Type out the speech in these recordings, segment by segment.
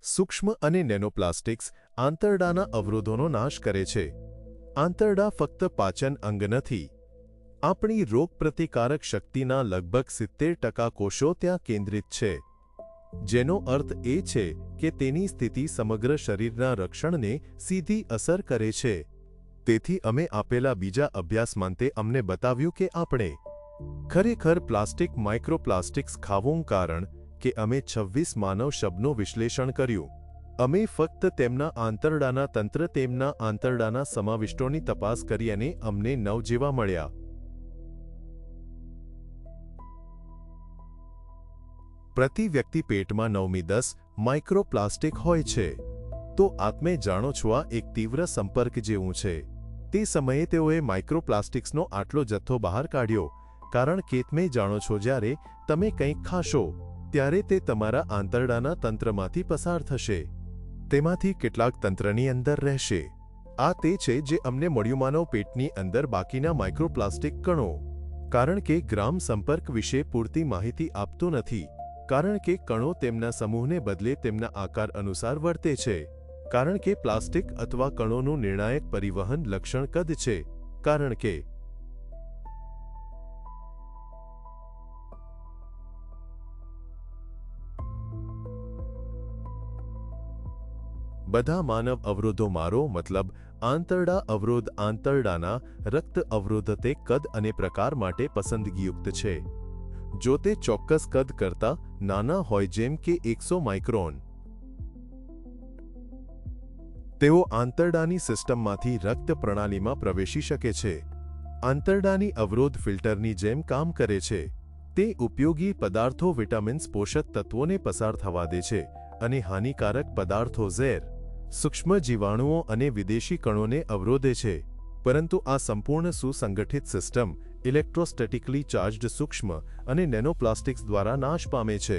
સૂક્ષ્મ અને નેનોપ્લાસ્ટિક્સ આંતરડાના અવરોધોનો નાશ કરે છે. આંતરડા ફક્ત પાચન અંગ નથી. આપણી રોગપ્રતિકારક શક્તિના લગભગ 70% કોષો ત્યાં કેન્દ્રિત છે, જેનો અર્થ એ છે કે તેની સ્થિતિ સમગ્ર શરીરના રક્ષણને સીધી અસર કરે છે. તેથી અમે આપેલા બીજા અભ્યાસમાંતે અમને બતાવ્યું કે આપણે ખરેખર પ્લાસ્ટિક માઇક્રોપ્લાસ્ટિક્સ ખાવું કારણ કે અમે 26 માનવ શબનું વિશ્લેષણ કર્યું. અમે ફક્ત તેમના આંતરડાના તંત્ર તેમના આંતરડાના સમાવિષ્ટોની તપાસ કરી અને અમને 9 જેવા મળ્યા. પ્રતિ વ્યક્તિ પેટમાં 9-10 માઇક્રોપ્લાસ્ટિક હોય છે. તો આત્મે જાણો છો આ એક તીવ્ર સંપર્ક જેવું છે. તે સમયે તેઓએ માઇક્રોપ્લાસ્ટિક્સનો આટલો જથ્થો બહાર કાઢ્યો કારણ કે તમે જાણો છો જ્યારે તમે કંઈક ખાશો ત્યારે તે તમારા આંતરડાના તંત્રમાંથી પસાર થશે. તેમાંથી કેટલાક તંત્રની અંદર રહેશે. આ તે છે જે અમને મળ્યું માનવ પેટની અંદર બાકીના માઇક્રોપ્લાસ્ટિક કણો. કારણ કે ગ્રામ સંપર્ક વિશે પૂરતી માહિતી આપતું નથી. કારણ કે કણો તેમના સમૂહને બદલે તેમના આકાર અનુસાર વર્તે છે. કારણ કે પ્લાસ્ટિક અથવા કણોનું નિર્ણાયક પરિવહન લક્ષણ કદ છે. કારણ કે બધા માનવ અવરોધો મારો મતલબ આંતરડા અવરોધ આંતરડાના રક્ત અવરોધ તે કદ અને પ્રકાર માટે પસંદગીયુક્ત છે. જો તે ચોક્કસ કદ કરતાં નાના હોય જેમ કે 100 માઇક્રોન, તેઓ આંતરડાની સિસ્ટમમાંથી રક્ત પ્રણાલીમાં પ્રવેશી શકે છે. આંતરડાની અવરોધ ફિલ્ટરની જેમ કામ કરે છે. તે ઉપયોગી પદાર્થો વિટામિન્સ પોષક તત્વોને પસાર થવા દે છે અને હાનિકારક પદાર્થો ઝેર, સૂક્ષ્મ જીવાણુઓ અને વિદેશી કણોને અવરોધે છે. પરંતુ આ સંપૂર્ણ સુસંગઠિત સિસ્ટમ ઇલેક્ટ્રોસ્ટેટિકલી ચાર્જ્ડ સૂક્ષ્મ અને નેનોપ્લાસ્ટિક્સ દ્વારા નાશ પામે છે.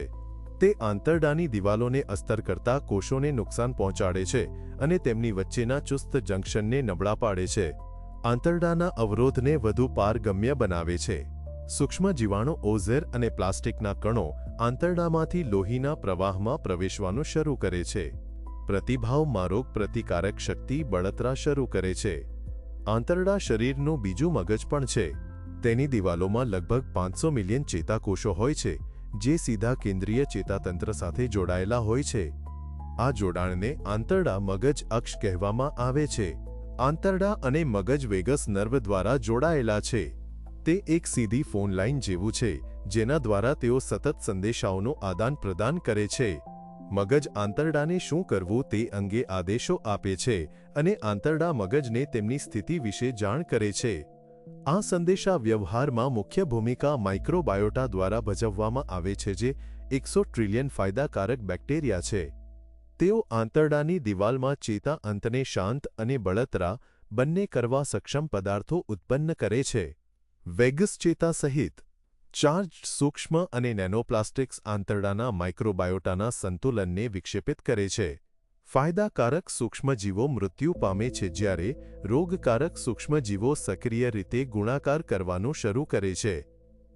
તે આંતરડાની દિવાલોને અસ્તર કરતા કોષોને નુકસાન પહોંચાડે છે અને તેમની વચ્ચેના ચુસ્ત જંકશનને નબળા પાડે છે. આંતરડાના અવરોધને વધુ પારગમ્ય બનાવે છે. સૂક્ષ્મ જીવાણુ ઓઝેર અને પ્લાસ્ટિકના કણો આંતરડામાંથી લોહીના પ્રવાહમાં પ્રવેશવાનું શરૂ કરે છે. પ્રતિભાવમાં રોગ પ્રતિકારક શક્તિ બળતરા શરૂ કરે છે. આંતરડા શરીરનું બીજું મગજ પણ છે. તેની દિવાલોમાં લગભગ 500 મિલિયન ચેતાકોષો હોય છે જે સીધા કેન્દ્રીય ચેતાતંત્ર સાથે જોડાયેલા હોય છે. આ જોડાણને આંતરડા મગજ અક્ષ કહેવામાં આવે છે. આંતરડા અને મગજ વેગસ નર્વ દ્વારા જોડાયેલા છે. તે એક સીધી ફોન લાઇન જેવું છે જેના દ્વારા તેઓ સતત સંદેશાઓનું આદાન પ્રદાન કરે છે. મગજ આંતરડાને શું કરવું તે અંગે આદેશો આપે છે અને આંતરડા મગજને તેમની સ્થિતિ વિશે જાણ કરે છે. આ સંદેશા વ્યવહારમાં મુખ્ય ભૂમિકા માઇક્રોબાયોટા દ્વારા ભજવવામાં આવે છે જે 100 ટ્રિલિયન ફાયદાકારક બેક્ટેરિયા છે. તેઓ આંતરડાની દિવાલમાં ચેતા અંતને શાંત અને બળતરા બંને કરવા સક્ષમ પદાર્થો ઉત્પન્ન કરે છે. વેગસ ચેતા સહિત ચાર્જ્ડ સૂક્ષ્મ અને નેનોપ્લાસ્ટિક્સ આંતરડાના માઇક્રોબાયોટાના સંતુલનને વિક્ષેપિત કરે છે. ફાયદાકારક સૂક્ષ્મજીવો મૃત્યુ પામે છે જ્યારે રોગકારક સૂક્ષ્મજીવો સક્રિય રીતે ગુણાકાર કરવાનું શરૂ કરે છે.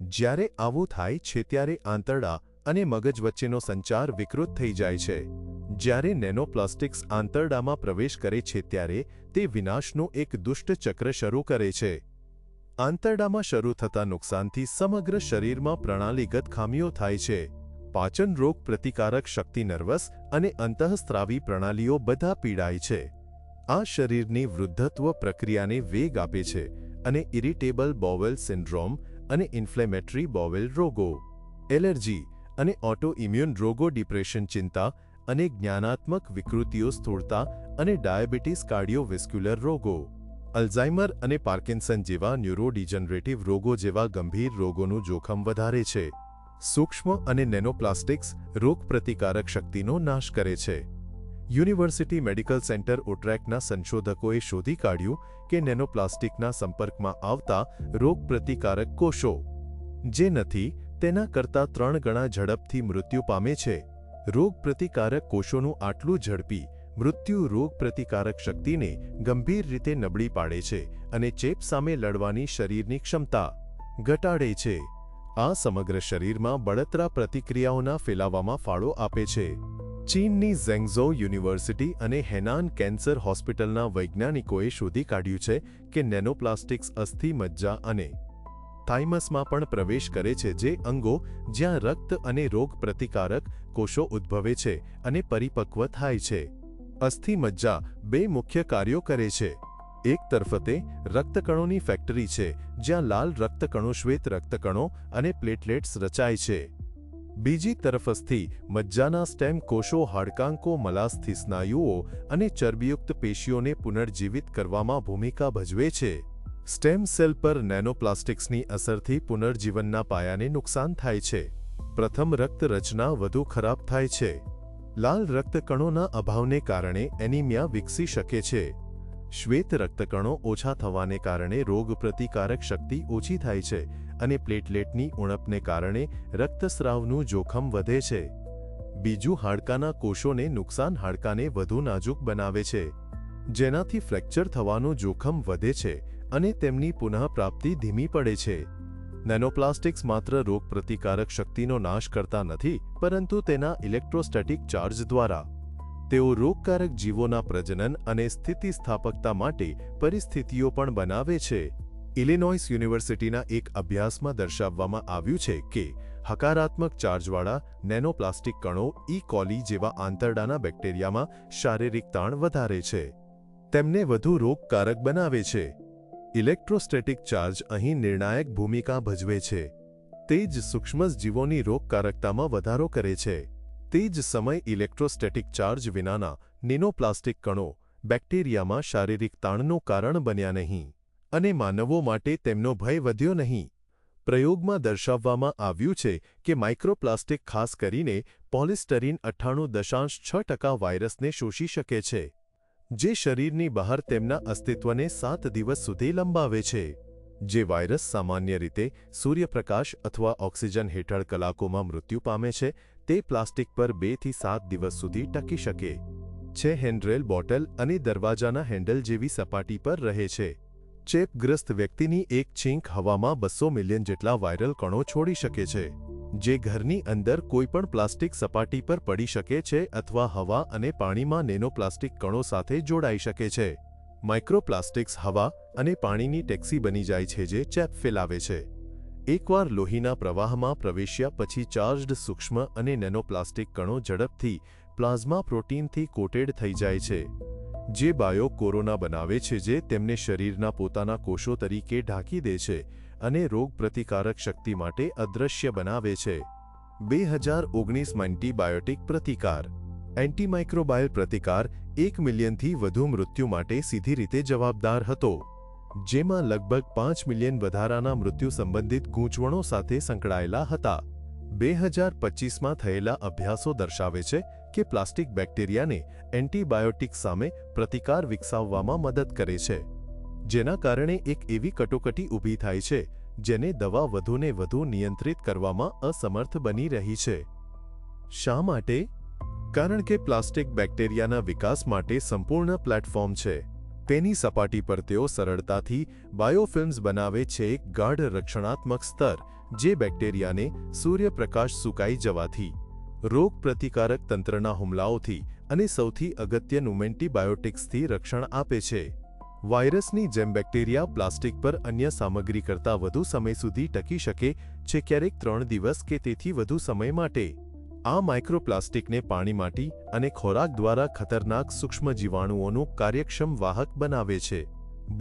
જ્યારે આવું થાય છે ત્યારે આંતરડા અને મગજ વચ્ચેનો સંચાર વિકૃત થઈ જાય છે. જ્યારે નેનોપ્લાસ્ટિક્સ આંતરડામાં પ્રવેશ કરે છે ત્યારે તે વિનાશનું એક દુષ્ટ ચક્ર શરૂ કરે છે. આંતરડામાં શરૂ થતા નુકસાનથી સમગ્ર શરીરમાં પ્રણાલીગત ખામીઓ થાય છે. પાચન રોગ પ્રતિકારક શક્તિ નર્વસ અને અંતઃસ્ત્રાવી પ્રણાલીઓ બધા પીડાય છે. આ શરીરની વૃદ્ધત્વ પ્રક્રિયાને વેગ આપે છે અને ઇરિટેબલ બોવેલ સિન્ડ્રોમ અને ઇન્ફ્લેમેટરી બોવેલ રોગો, એલર્જી અને ઓટોઇમ્યુન રોગો, ડિપ્રેશન, ચિંતા અને જ્ઞાનાત્મક વિકૃતિઓ, સ્થૂળતા અને ડાયાબિટીસ, કાર્ડિયોવેસ્ક્યુલર રોગો, અલ્ઝાઇમર અને પાર્કિન્સન જેવા ન્યુરોડિજનરેટિવ રોગો જેવા ગંભીર રોગોનું જોખમ વધારે છે. સૂક્ષ્મ અને નેનોપ્લાસ્ટિક્સ રોગપ્રતિકારક શક્તિનો નાશ કરે છે. યુનિવર્સિટી મેડિકલ સેન્ટર ઉટ્રેક્ટના સંશોધકોએ શોધી કાઢ્યું કે નેનોપ્લાસ્ટિકના સંપર્કમાં આવતા રોગપ્રતિકારક કોષો જે નથી તેના કરતાં 3 ગણા ઝડપથી મૃત્યુ પામે છે. રોગપ્રતિકારક કોષોનું આટલું ઝડપી મૃત્યુ રોગપ્રતિકારક શક્તિને ગંભીર રીતે નબળી પાડે છે અને ચેપ સામે લડવાની શરીરની ક્ષમતા ઘટાડે છે. આ સમગ્ર શરીરમાં બળતરા પ્રતિક્રિયાઓના ફેલાવામાં ફાળો આપે છે. ચીનની ઝેંગઝો યુનિવર્સિટી અને હેનાન કેન્સર હોસ્પિટલના વૈજ્ઞાનિકોએ શોધી કાઢ્યું છે કે નેનોપ્લાસ્ટિક્સ અસ્થિ મજ્જા અને થાઇમસમાં પણ પ્રવેશ કરે છે, જે અંગો જ્યાં રક્ત અને રોગ પ્રતિકારક કોષો ઉદ્ભવે છે અને પરિપક્વ થાય છે. અસ્થિ મજ્જા બે મુખ્ય કાર્યો કરે છે. એક તરફ તે રક્તકણોની ફેક્ટરી છે, જ્યાં લાલ રક્તકણો, શ્વેત રક્તકણો અને પ્લેટલેટ્સ રચાય છે. બીજી તરફ અસ્થિ મજ્જાના સ્ટેમ કોષો હાડકાંકો, મલાસ્થિ સ્નાયુઓ અને ચરબીયુક્ત પેશીઓને પુનર્જીવિત કરવામાં ભૂમિકા ભજવે છે. સ્ટેમ સેલ પર નેનોપ્લાસ્ટિક્સની અસરથી પુનર્જીવનના પાયાને નુકસાન થાય છે. પ્રથમ રક્ત રચના વધુ ખરાબ થાય છે. લાલ રક્તકણોના અભાવને કારણે એનિમિયા વિકસી શકે છે. શ્વેત રક્તકણો ઓછા થવાને કારણે રોગપ્રતિકારક શક્તિ ઓછી થાય છે અને પ્લેટલેટની ઉણપને કારણે રક્તસ્રાવનું જોખમ વધે છે. બીજું, હાડકાના કોષોને નુકસાન હાડકાને વધુ નાજુક બનાવે છે, જેનાથી ફ્રેક્ચર થવાનું જોખમ વધે છે અને તેમની પુનઃપ્રાપ્તિ ધીમી પડે છે. નેનોપ્લાસ્ટિક્સ માત્ર રોગપ્રતિકારક શક્તિનો નાશ કરતા નથી, પરંતુ તેના ઇલેક્ટ્રોસ્ટેટિક ચાર્જ દ્વારા તેઓ રોગકારક જીવોના પ્રજનન અને સ્થિતિસ્થાપકતા માટે પરિસ્થિતિઓ પણ બનાવે છે. ઇલિનોઇસ યુનિવર્સિટીના એક અભ્યાસમાં દર્શાવવામાં આવ્યું છે કે હકારાત્મક ચાર્જવાળા નેનોપ્લાસ્ટિક કણો ઈ. કોલી જેવા આંતરડાના બેક્ટેરિયામાં શારીરિક તાણ વધારે છે, તેમને વધુ રોગકારક બનાવે છે. ઇલેક્ટ્રોસ્ટેટિક ચાર્જ અહીં નિર્ણાયક ભૂમિકા ભજવે છે. તે જ સૂક્ષ્મજીવોની રોગકારકતામાં વધારો કરે છે. તે જ સમયે ઇલેક્ટ્રોસ્ટેટિક ચાર્જ વિનાના નેનોપ્લાસ્ટિક કણો બેક્ટેરિયામાં શારીરિક તાણનું કારણ બન્યા નહીં અને માનવો માટે તેમનો ભય વધ્યો નહીં. પ્રયોગમાં દર્શાવવામાં આવ્યું છે કે માઇક્રોપ્લાસ્ટિક, ખાસ કરીને પોલિસ્ટરીન 98.6% વાયરસને શોષી શકે છે, જે શરીરની બહાર તેમના અસ્તિત્વને 7 દિવસ સુધી લંબાવે છે. જે વાયરસ સામાન્ય રીતે સૂર્યપ્રકાશ અથવા ઓક્સિજન હેઠળ કલાકોમાં મૃત્યુ પામે છે, તે પ્લાસ્ટિક પર 2 થી 7 દિવસ સુધી ટકી શકે છે. હેન્ડરેલ, બોટલ અને દરવાજાના હેન્ડલ જેવી સપાટી પર રહે છે. ચેપગ્રસ્ત વ્યક્તિની એક છીંક હવામાં 200 મિલિયન જેટલા વાયરલ કણો છોડી શકે છે, જે ઘરની અંદર કોઈપણ પ્લાસ્ટિક સપાટી પર પડી શકે છે અથવા હવા અને પાણીમાં નેનોપ્લાસ્ટિક કણો સાથે જોડાઈ શકે છે. માઇક્રોપ્લાસ્ટિક્સ હવા અને પાણીની ટેક્સી બની જાય છે, જે ચેપ ફેલાવે છે. એકવાર લોહીના પ્રવાહમાં પ્રવેશ્યા પછી ચાર્જ્ડ સૂક્ષ્મ અને નેનોપ્લાસ્ટિક કણો ઝડપથી પ્લાઝ્મા પ્રોટીનથી કોટેડ થઈ જાય છે, જે બાયો કોરોના બનાવે છે, જે તેમને શરીરના પોતાના કોષો તરીકે ઢાંકી દે છે અને રોગપ્રતિકારક શક્તિ માટે અદૃશ્ય બનાવે છે. 2019 એન્ટીબાયોટિક પ્રતિકાર. એન્ટીમાઇક્રોબાયલ પ્રતિકાર 1 મિલિયનથી વધુ મૃત્યુ માટે સીધી રીતે જવાબદાર હતો, જેમાં લગભગ 5 મિલિયન વધારાના મૃત્યુ સંબંધિત ગૂંચવણો સાથે સંકળાયેલા હતા. 2025માં થયેલા અભ્યાસો દર્શાવે છે કે પ્લાસ્ટિક બેક્ટેરિયાને એન્ટીબાયોટિક્સ સામે પ્રતિકાર વિકસાવવામાં મદદ કરે છે, જેના કારણે એક એવી કટોકટી ઊભી થાય છે જેને દવા વધુને વધુ નિયંત્રિત કરવામાં અસમર્થ બની રહી છે. શા માટે? કારણ કે પ્લાસ્ટિક બેક્ટેરિયાના વિકાસ માટે સંપૂર્ણ પ્લેટફોર્મ છે. તેની સપાટી પર તેઓ સરળતાથી બાયોફિલ્મ્સ બનાવે છે, એક ગાઢ રક્ષણાત્મક સ્તર જે બેક્ટેરિયાને સૂર્યપ્રકાશ, સુકાઈ જવાથી, રોગપ્રતિકારક તંત્રના હુમલાઓથી અને સૌથી અગત્યનું એન્ટીબાયોટિક્સથી રક્ષણ આપે છે. વાયરસની જેમ બેક્ટેરિયા પ્લાસ્ટિક પર અન્ય સામગ્રી કરતાં વધુ સમય સુધી ટકી શકે છે, ક્યારેક 3 દિવસ કે તેથી વધુ સમય માટે. આ માઇક્રોપ્લાસ્ટિકને પાણીમાંથી અને ખોરાક દ્વારા ખતરનાક સૂક્ષ્મ જીવાણુઓનું કાર્યક્ષમ વાહક બનાવે છે.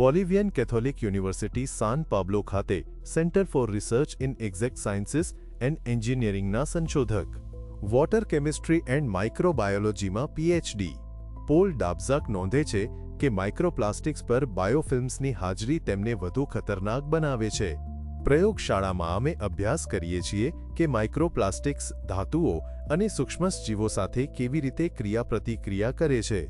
Bolivian Catholic university San Pablo ખાતે centre for research in exact sciences and એન્જિનિયરિંગના સંશોધક, વોટર કેમિસ્ટ્રી એન્ડ માઇક્રોબાયોલોજીમાં PhD પોલ ડાબ્ઝાક નોંધે છે કે માઇક્રોપ્લાસ્ટિક્સ પર બાયોફિલ્મ્સની હાજરી તેમને વધુ ખતરનાક બનાવે છે. પ્રયોગશાળામાં અમે અભ્યાસ કરીએ છીએ કે માઇક્રોપ્લાસ્ટિક્સ ધાતુઓ અને સૂક્ષ્મજીવો સાથે કેવી રીતે ક્રિયાપ્રતિક્રિયા કરે છે.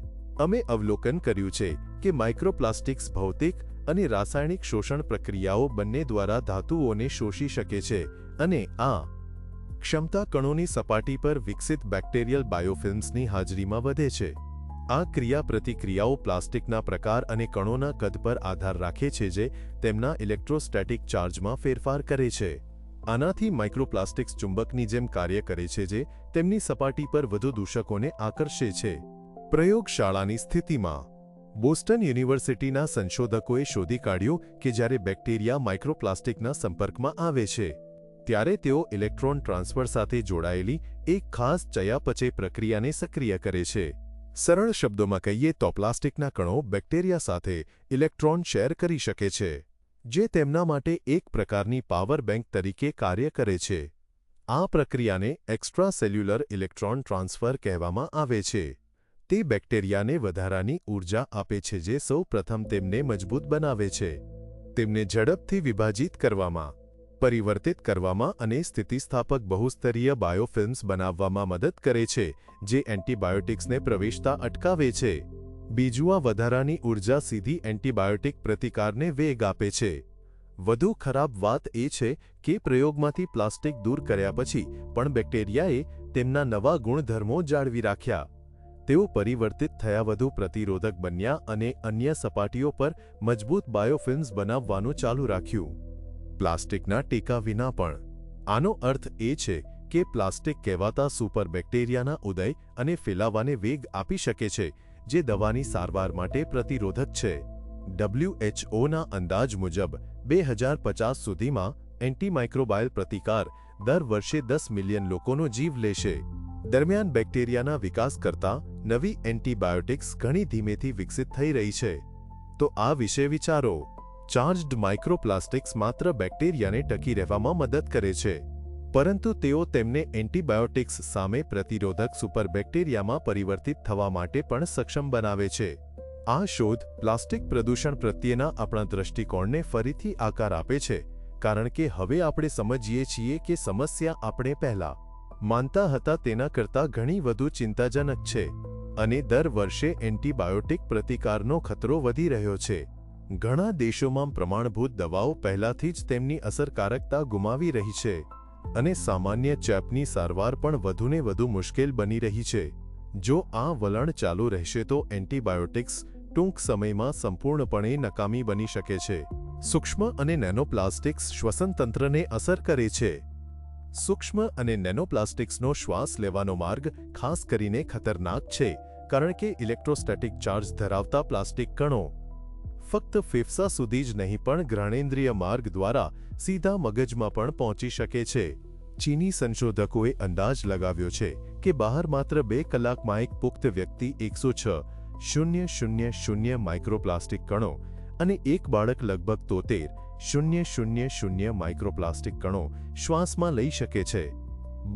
અમે અવલોકન કર્યું છે કે માઇક્રોપ્લાસ્ટિક્સ ભૌતિક અને રાસાયણિક શોષણ પ્રક્રિયાઓ બંને દ્વારા ધાતુઓને શોષી શકે છે અને આ ક્ષમતા કણોની સપાટી પર વિકસિત બેક્ટેરિયલ બાયોફિલ્મ્સની હાજરીમાં વધે છે. આ ક્રિયાપ્રતિક્રિયાઓ પ્લાસ્ટિકના પ્રકાર અને કણોના કદ પર આધાર રાખે છે, જે તેમના ઇલેક્ટ્રોસ્ટેટિક ચાર્જમાં ફેરફાર કરે છે. આનાથી માઇક્રોપ્લાસ્ટિક્સ ચુંબકની જેમ કાર્ય કરે છે, જે તેમની સપાટી પર વધુ દૂષકોને આકર્ષે છે. પ્રયોગશાળાની સ્થિતિમાં બોસ્ટન યુનિવર્સિટીના સંશોધકોએ શોધી કાઢ્યું કે જ્યારે બેક્ટેરિયા માઇક્રોપ્લાસ્ટિકના સંપર્કમાં આવે છે, ત્યારે તેઓ ઇલેક્ટ્રોન ટ્રાન્સફર સાથે જોડાયેલી એક ખાસ ચયાપચય પ્રક્રિયાને સક્રિય કરે છે. સરળ શબ્દોમાં કહીએ તો પ્લાસ્ટિકના કણો બેક્ટેરિયા સાથે ઇલેક્ટ્રોન શેર કરી શકે છે, જે તેમના માટે એક પ્રકારની પાવર બેંક તરીકે કાર્ય કરે છે. આ પ્રક્રિયાને એક્સ્ટ્રાસેલ્યુલર ઇલેક્ટ્રોન ટ્રાન્સફર કહેવામાં આવે છે. તે બેક્ટેરિયાને વધારાની ઊર્જા આપે છે, જે સૌ પ્રથમ તેમને મજબૂત બનાવે છે, તેમને ઝડપથી વિભાજિત કરવામાં, પરિવર્તિત કરવામાં અને સ્થિતિસ્થાપક બહુસ્તરીય બાયોફિલ્મ્સ બનાવવામાં મદદ કરે છે, જે એન્ટીબાયોટિક્સને પ્રવેશતા અટકાવે છે. બીજું, આ વધારાની ઊર્જા સીધી એન્ટીબાયોટિક પ્રતિકારને વેગ આપે છે. વધુ ખરાબ વાત એ છે કે પ્રયોગમાંથી પ્લાસ્ટિક દૂર કર્યા પછી પણ બેક્ટેરિયાએ તેમના નવા ગુણધર્મો જાળવી રાખ્યા. તેઓ પરિવર્તિત થયા, વધુ પ્રતિરોધક બન્યા અને અન્ય સપાટીઓ પર મજબૂત બાયોફિલ્મ્સ બનાવવાનું ચાલુ રાખ્યું. પ્લાસ્ટિકના ટેકા વિના પણ. આનો અર્થ એ છે કે પ્લાસ્ટિક કહેવાતા સુપર બેક્ટેરિયાના ઉદય અને ફેલાવાને વેગ આપી શકે છે, જે દવાની સારવાર માટે પ્રતિરોધક છે. WHOના અંદાજ મુજબ 2050 સુધીમાં એન્ટીમાઇક્રોબાયલ પ્રતિકાર દર વર્ષે 10 મિલિયન લોકોનો જીવ લેશે. દરમિયાન બેક્ટેરિયાના વિકાસ કરતાં નવી એન્ટીબાયોટિક્સ ઘણી ધીમેથી વિકસિત થઈ રહી છે. તો આ વિશે વિચારો. ચાર્જ્ડ માઇક્રોપ્લાસ્ટિક્સ માત્ર બેક્ટેરિયાને ટકી રહેવામાં મદદ કરે છે, પરંતુ તેઓ તેમને એન્ટીબાયોટિક્સ સામે પ્રતિરોધક સુપર બેક્ટેરિયામાં પરિવર્તિત થવા માટે પણ સક્ષમ બનાવે છે. આ શોધ પ્લાસ્ટિક પ્રદૂષણ પ્રત્યેના આપણા દૃષ્ટિકોણને ફરીથી આકાર આપે છે, કારણ કે હવે આપણે સમજીએ છીએ કે સમસ્યા આપણે પહેલા માનતા હતા તેના કરતાં ઘણી વધુ ચિંતાજનક છે, અને દર વર્ષે એન્ટીબાયોટિક પ્રતિકારનો ખતરો વધી રહ્યો છે. ઘણા દેશોમાં પ્રમાણભૂત દવાઓ પહેલાથી જ તેમની અસરકારકતા ગુમાવી રહી છે, અને સામાન્ય ચેપની સારવાર પણ વધુને વધુ મુશ્કેલ બની રહી છે. જો આ વલણ ચાલુ રહેશે તો એન્ટીબાયોટિક્સ ટૂંક સમયમાં સંપૂર્ણપણે નકામી બની શકે છે. સૂક્ષ્મ અને નેનોપ્લાસ્ટિક્સ શ્વસનતંત્રને અસર કરે છે. સૂક્ષ્મ અને નેનોપ્લાસ્ટિક્સનો શ્વાસ લેવાનો માર્ગ ખાસ કરીને ખતરનાક છે, કારણ કે ઇલેક્ટ્રોસ્ટેટિક ચાર્જ ધરાવતા પ્લાસ્ટિક કણો ફક્ત ફેફસા સુધી જ નહીં પણ ઘ્રાણેન્દ્રિય માર્ગ દ્વારા સીધા મગજમાં પણ પહોંચી શકે છે. ચીની સંશોધકોએ અંદાજ લગાવ્યો છે કે બહાર માત્ર 2 કલાકમાં એક પુખ્ત વ્યક્તિ 106,000 માઇક્રોપ્લાસ્ટિક કણો અને એક બાળક લગભગ 73,000 માઇક્રોપ્લાસ્ટિક કણો શ્વાસમાં લઈ શકે છે.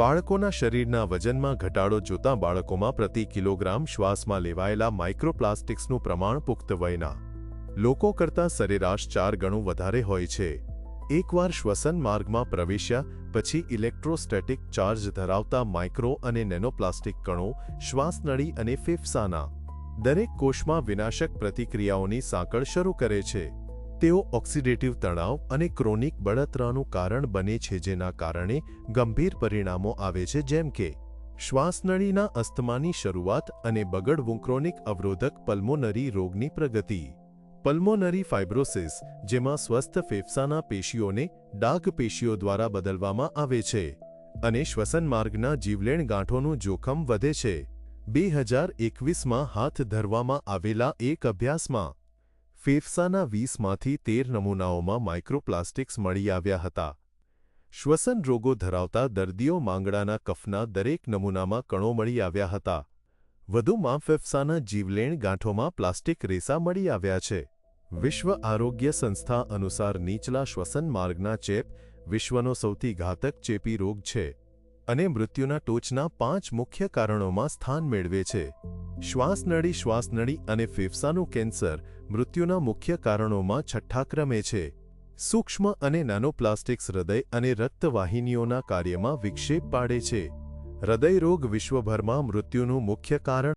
બાળકોના શરીરના વજનમાં ઘટાડો જોતાં બાળકોમાં પ્રતિ કિલોગ્રામ શ્વાસમાં લેવાયેલા માઇક્રોપ્લાસ્ટિક્સનું પ્રમાણ પુખ્ત વયના લોકો કરતાં સરેરાશ 4 ગણું વધારે હોય છે. એકવાર શ્વસન માર્ગમાં પ્રવેશ્યા પછી ઇલેક્ટ્રોસ્ટેટિક ચાર્જ ધરાવતા માઇક્રો અને નેનોપ્લાસ્ટિક કણો શ્વાસનળી અને ફેફસાના દરેક કોષમાં વિનાશક પ્રતિક્રિયાઓની સાંકળ શરૂ કરે છે. તેઓ ઓક્સિડેટિવ તણાવ અને ક્રોનિક બળતરાનું કારણ બને છે, જેના કારણે ગંભીર પરિણામો આવે છે, જેમ કે શ્વાસનળીના અસ્થમાની શરૂઆત અને બગડવું, ક્રોનિક અવરોધક પલ્મોનરી રોગની પ્રગતિ, પલ્મોનરી ફાઇબ્રોસિસ, જેમાં સ્વસ્થ ફેફસાના પેશીઓને ડાઘ પેશીઓ દ્વારા બદલવામાં આવે છે, અને શ્વસન માર્ગના જીવલેણ ગાંઠોનું જોખમ વધે છે. 2021માં હાથ ધરવામાં આવેલા એક અભ્યાસમાં ફેફસાના 20માંથી 13 નમૂનાઓમાં માઇક્રોપ્લાસ્ટિક્સ મળી આવ્યા હતા. શ્વસન રોગો ધરાવતા દર્દીઓ માંગડાના કફના દરેક નમૂનામાં કણો મળી આવ્યા હતા. વધુમાં ફેફસાના જીવલેણ ગાંઠોમાં પ્લાસ્ટિક રેસા મળી આવ્યા છે. વિશ્વ આરોગ્ય સંસ્થા અનુસાર નીચલા શ્વસન માર્ગના ચેપ વિશ્વનો સૌથી ઘાતક ચેપી રોગ છે અને મૃત્યુના ટોચના 5 મુખ્ય કારણોમાં સ્થાન મેળવે છે. શ્વાસનળી અને ફેફસાનું કેન્સર મૃત્યુના મુખ્ય કારણોમાં 6થા ક્રમે છે. સૂક્ષ્મ અને નાનોપ્લાસ્ટિક્સ હૃદય અને રક્તવાહિનીઓના કાર્યમાં વિક્ષેપ પાડે છે. હૃદયરોગ વિશ્વભરમાં મૃત્યુનું મુખ્ય કારણ